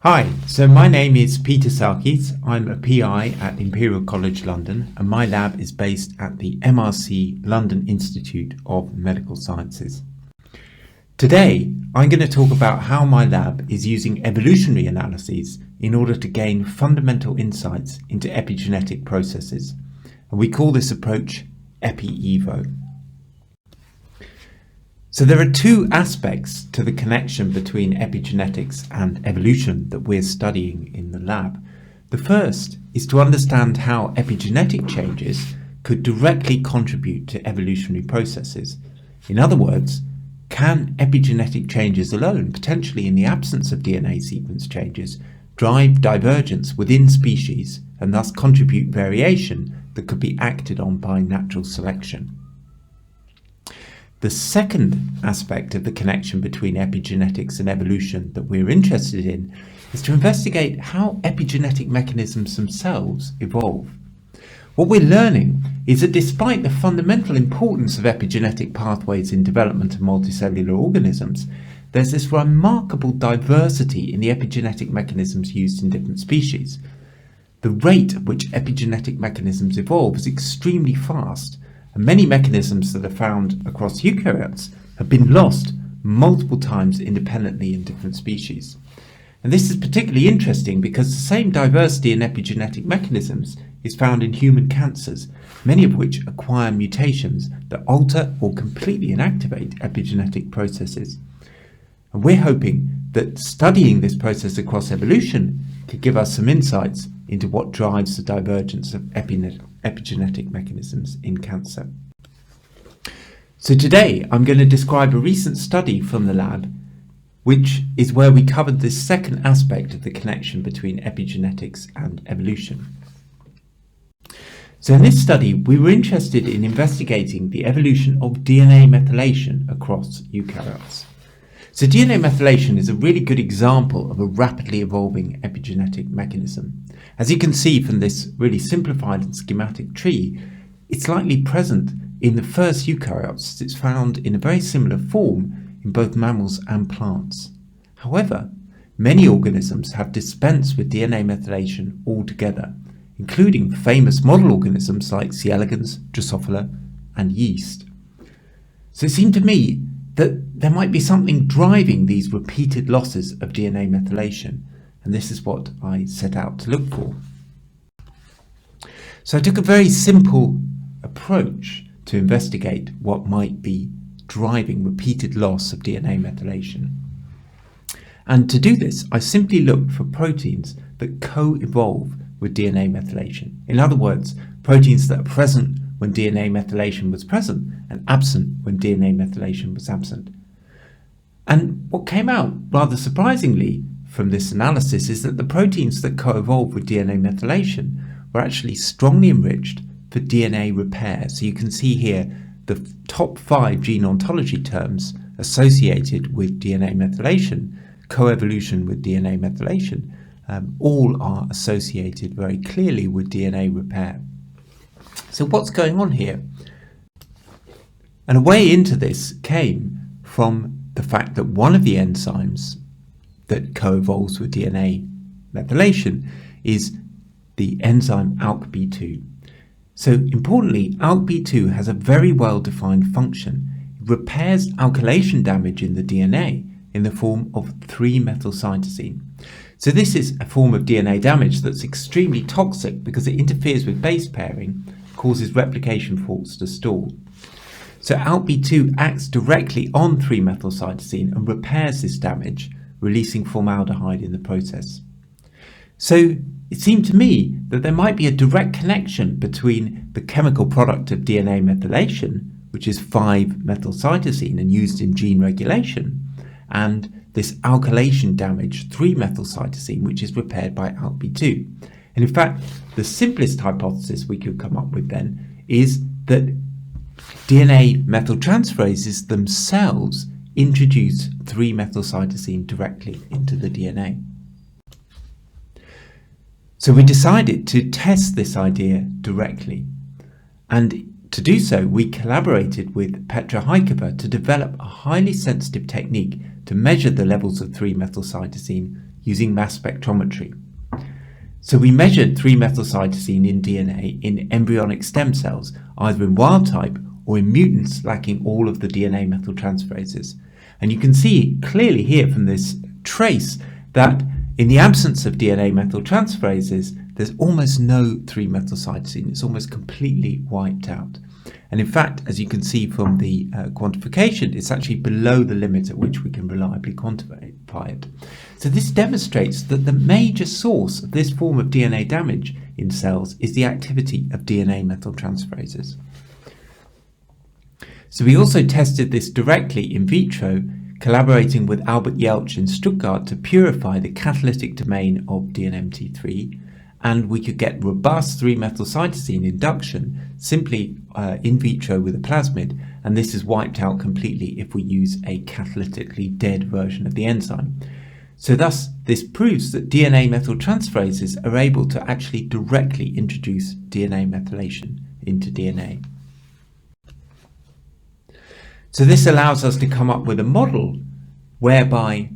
Hi, so my name is Peter Sarkies. I'm a PI at Imperial College London, and my lab is based at the MRC London Institute of Medical Sciences. Today, I'm going to talk about how my lab is using evolutionary analyses in order to gain fundamental insights into epigenetic processes, and we call this approach Epi-Evo. So there are two aspects to the connection between epigenetics and evolution that we're studying in the lab. The first is to understand how epigenetic changes could directly contribute to evolutionary processes. In other words, can epigenetic changes alone, potentially in the absence of DNA sequence changes, drive divergence within species and thus contribute variation that could be acted on by natural selection? The second aspect of the connection between epigenetics and evolution that we're interested in is to investigate how epigenetic mechanisms themselves evolve. What we're learning is that despite the fundamental importance of epigenetic pathways in development of multicellular organisms, there's this remarkable diversity in the epigenetic mechanisms used in different species. The rate at which epigenetic mechanisms evolve is extremely fast, and many mechanisms that are found across eukaryotes have been lost multiple times independently in different species. And this is particularly interesting because the same diversity in epigenetic mechanisms is found in human cancers, many of which acquire mutations that alter or completely inactivate epigenetic processes. And we're hoping that studying this process across evolution could give us some insights into what drives the divergence of epigenetic mechanisms in cancer. So today I'm going to describe a recent study from the lab, which is where we covered this second aspect of the connection between epigenetics and evolution. So in this study we were interested in investigating the evolution of DNA methylation across eukaryotes. So DNA methylation is a really good example of a rapidly evolving epigenetic mechanism. As you can see from this really simplified and schematic tree, it's likely present in the first eukaryotes. It's found in a very similar form in both mammals and plants. However, many organisms have dispensed with DNA methylation altogether, including famous model organisms like C. elegans, Drosophila, and yeast. So it seemed to me that there might be something driving these repeated losses of DNA methylation, and this is what I set out to look for. So I took a very simple approach to investigate what might be driving repeated loss of DNA methylation. And to do this, I simply looked for proteins that co-evolve with DNA methylation. In other words, proteins that are present when DNA methylation was present and absent when DNA methylation was absent. And what came out rather surprisingly from this analysis is that the proteins that co-evolve with DNA methylation were actually strongly enriched for DNA repair. So you can see here the top 5 gene ontology terms associated with DNA methylation, coevolution with DNA methylation, all are associated very clearly with DNA repair. So what's going on here? And a way into this came from the fact that one of the enzymes that co-evolves with DNA methylation is the enzyme ALKB2. So importantly, ALKB2 has a very well-defined function. It repairs alkylation damage in the DNA in the form of 3-methylcytosine. So this is a form of DNA damage that's extremely toxic because it interferes with base pairing, causes replication faults to stall. So ALKB2 acts directly on 3-methylcytosine and repairs this damage, releasing formaldehyde in the process. So it seemed to me that there might be a direct connection between the chemical product of DNA methylation, which is 5-methylcytosine and used in gene regulation, and this alkylation damage 3-methylcytosine, which is repaired by ALKB2. And in fact, the simplest hypothesis we could come up with then is that DNA methyltransferases themselves introduce 3-methylcytosine directly into the DNA. So we decided to test this idea directly, and to do so we collaborated with Petra Hajkova to develop a highly sensitive technique to measure the levels of 3-methylcytosine using mass spectrometry. So we measured 3-methylcytosine in DNA in embryonic stem cells, either in wild type or in mutants lacking all of the DNA methyltransferases. And you can see clearly here from this trace that in the absence of DNA methyltransferases, there's almost no 3-methylcytosine. It's almost completely wiped out. And in fact, as you can see from the quantification, it's actually below the limit at which we can reliably quantify it. So this demonstrates that the major source of this form of DNA damage in cells is the activity of DNA methyltransferases. So we also tested this directly in vitro, collaborating with Albert Jeltsch in Stuttgart to purify the catalytic domain of DNMT3, and we could get robust 3-methylcytosine induction simply in vitro with a plasmid, and this is wiped out completely if we use a catalytically dead version of the enzyme. So thus, this proves that DNA methyltransferases are able to actually directly introduce DNA methylation into DNA. So this allows us to come up with a model whereby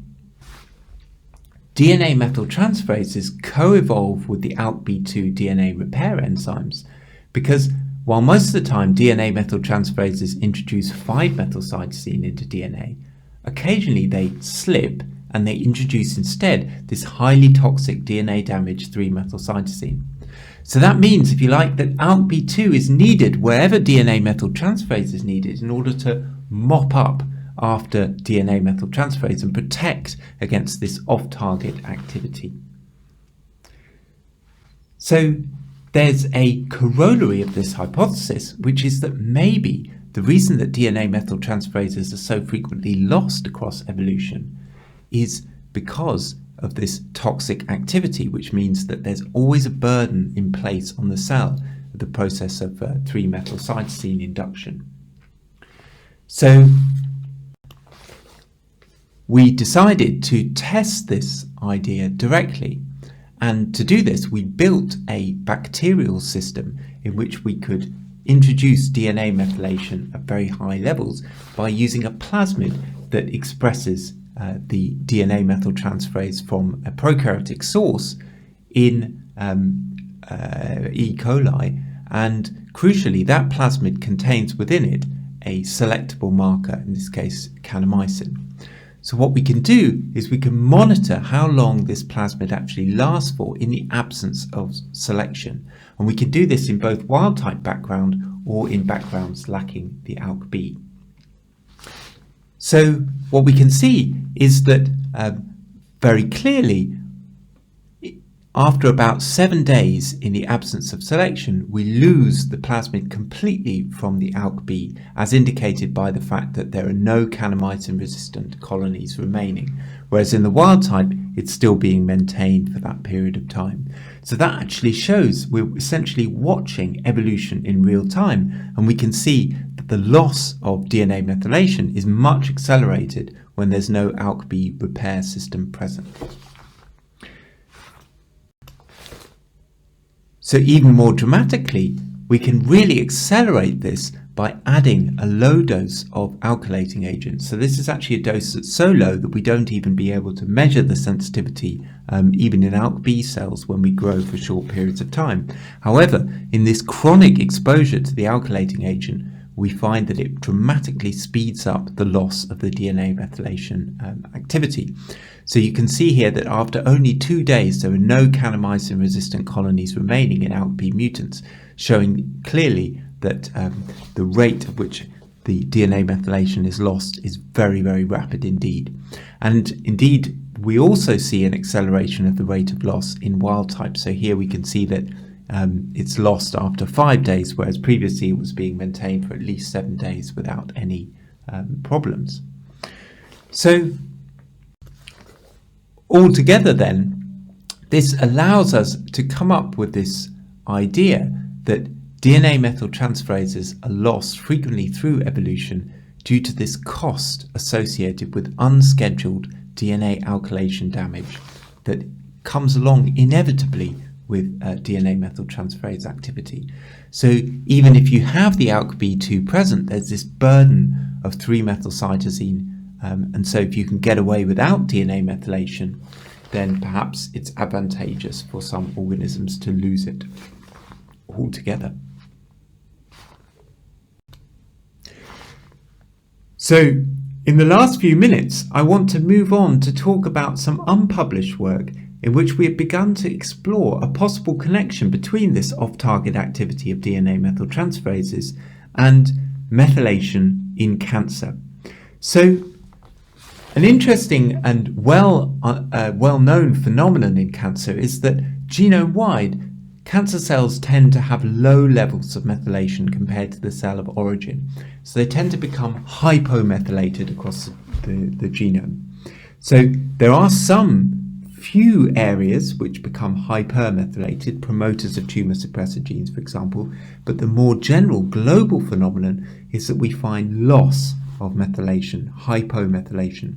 DNA methyltransferases co-evolve with the ALK-B2 DNA repair enzymes, because while most of the time DNA methyltransferases introduce 5-methylcytosine into DNA, occasionally they slip and they introduce instead this highly toxic DNA damaged 3-methylcytosine. So that means, if you like, that ALK-B2 is needed wherever DNA methyltransferase is needed in order to mop up after DNA methyltransferase and protect against this off-target activity. So there's a corollary of this hypothesis, which is that maybe the reason that DNA methyltransferases are so frequently lost across evolution is because of this toxic activity, which means that there's always a burden in place on the cell of the process of 3-methylcytosine induction. So we decided to test this idea directly, and to do this we built a bacterial system in which we could introduce DNA methylation at very high levels by using a plasmid that expresses the DNA methyltransferase from a prokaryotic source in E. coli, and crucially that plasmid contains within it a selectable marker, in this case kanamycin. So what we can do is we can monitor how long this plasmid actually lasts for in the absence of selection, and we can do this in both wild type background or in backgrounds lacking the ALK-B. So what we can see is that very clearly, after about 7 days in the absence of selection, we lose the plasmid completely from the ALK-B, as indicated by the fact that there are no kanamycin-resistant colonies remaining, whereas in the wild type, it's still being maintained for that period of time. So that actually shows we're essentially watching evolution in real time, and we can see that the loss of DNA methylation is much accelerated when there's no ALK-B repair system present. So even more dramatically, we can really accelerate this by adding a low dose of alkylating agents. So this is actually a dose that's so low that we don't even be able to measure the sensitivity even in ALK-B cells when we grow for short periods of time. However, in this chronic exposure to the alkylating agent, we find that it dramatically speeds up the loss of the DNA methylation activity. So you can see here that after only 2 days, there are no kanamycin-resistant colonies remaining in ALK-B mutants, showing clearly that the rate at which the DNA methylation is lost is very, very rapid indeed. And indeed, we also see an acceleration of the rate of loss in wild type. So here we can see that it's lost after 5 days, whereas previously it was being maintained for at least 7 days without any problems. So altogether then, this allows us to come up with this idea that DNA methyltransferases are lost frequently through evolution due to this cost associated with unscheduled DNA alkylation damage that comes along inevitably with DNA methyltransferase activity. So even if you have the ALK-B2 present, there's this burden of 3-methylcytosine, and so if you can get away without DNA methylation, then perhaps it's advantageous for some organisms to lose it altogether. So, in the last few minutes, I want to move on to talk about some unpublished work in which we have begun to explore a possible connection between this off-target activity of DNA methyltransferases and methylation in cancer. So, an interesting and well-known phenomenon in cancer is that genome-wide, cancer cells tend to have low levels of methylation compared to the cell of origin. So they tend to become hypomethylated across the genome. So there are some few areas which become hypermethylated, promoters of tumor suppressor genes, for example, but the more general global phenomenon is that we find loss of methylation, hypomethylation.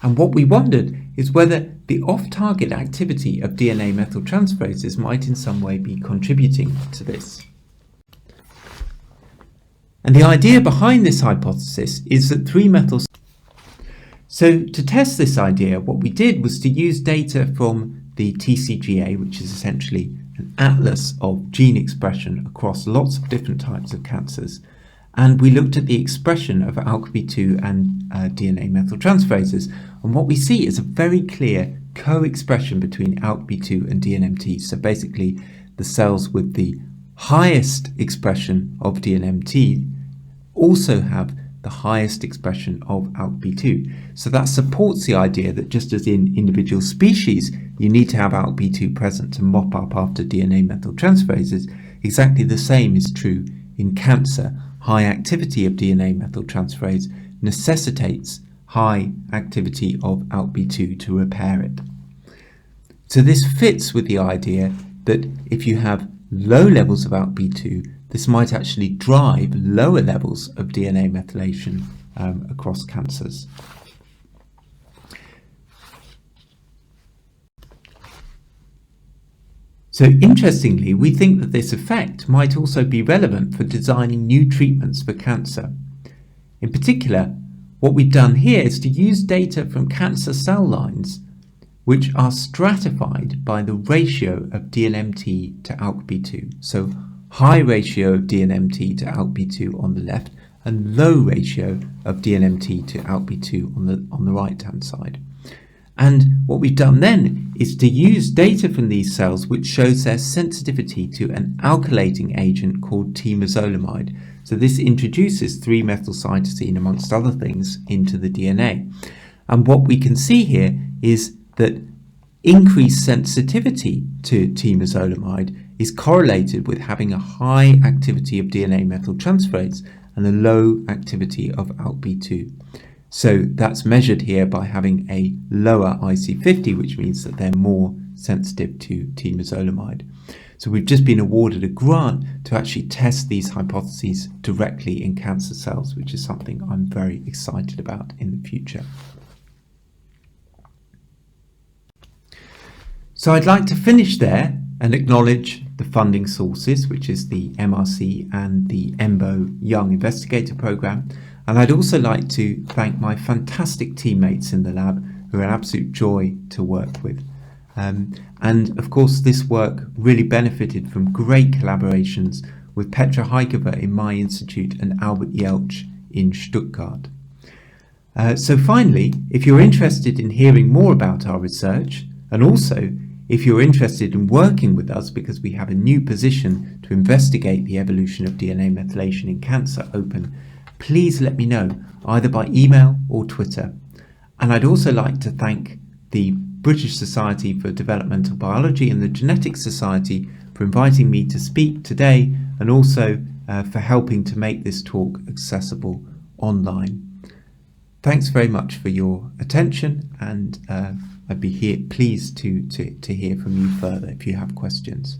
And what we wondered is whether the off-target activity of DNA methyltransferases might in some way be contributing to this. And the idea behind this hypothesis is that 3-methyl. So to test this idea, what we did was to use data from the TCGA, which is essentially an atlas of gene expression across lots of different types of cancers. And we looked at the expression of ALK-B2 and DNA methyltransferases. And what we see is a very clear co-expression between ALK-B2 and DNMT. So basically, the cells with the highest expression of DNMT also have the highest expression of ALK-B2. So that supports the idea that just as in individual species, you need to have ALK-B2 present to mop up after DNA methyltransferases, exactly the same is true in cancer. High activity of DNA methyltransferase necessitates high activity of ALK-B2 to repair it. So this fits with the idea that if you have low levels of ALK-B2, this might actually drive lower levels of DNA methylation across cancers. So interestingly, we think that this effect might also be relevant for designing new treatments for cancer. In particular, what we've done here is to use data from cancer cell lines which are stratified by the ratio of DNMT to ALK-B2. So high ratio of DNMT to ALK-B2 on the left and low ratio of DNMT to ALK-B2 on the right-hand side. And what we've done then is to use data from these cells which shows their sensitivity to an alkylating agent called temozolomide. So this introduces 3-methylcytosine, amongst other things, into the DNA. And what we can see here is that increased sensitivity to temozolomide is correlated with having a high activity of DNA methyltransferase and a low activity of ALK-B2. So that's measured here by having a lower IC50, which means that they're more sensitive to temozolomide. So we've just been awarded a grant to actually test these hypotheses directly in cancer cells, which is something I'm very excited about in the future. So I'd like to finish there and acknowledge the funding sources, which is the MRC and the EMBO Young Investigator Programme. And I'd also like to thank my fantastic teammates in the lab who are an absolute joy to work with. And of course, this work really benefited from great collaborations with Petra Heikova in my institute and Albert Jeltsch in Stuttgart. So finally, if you're interested in hearing more about our research, and also if you're interested in working with us because we have a new position to investigate the evolution of DNA methylation in cancer open, please let me know either by email or Twitter. And I'd also like to thank the British Society for Developmental Biology and the Genetics Society for inviting me to speak today, and also for helping to make this talk accessible online. Thanks very much for your attention, and I'd be pleased to hear from you further if you have questions.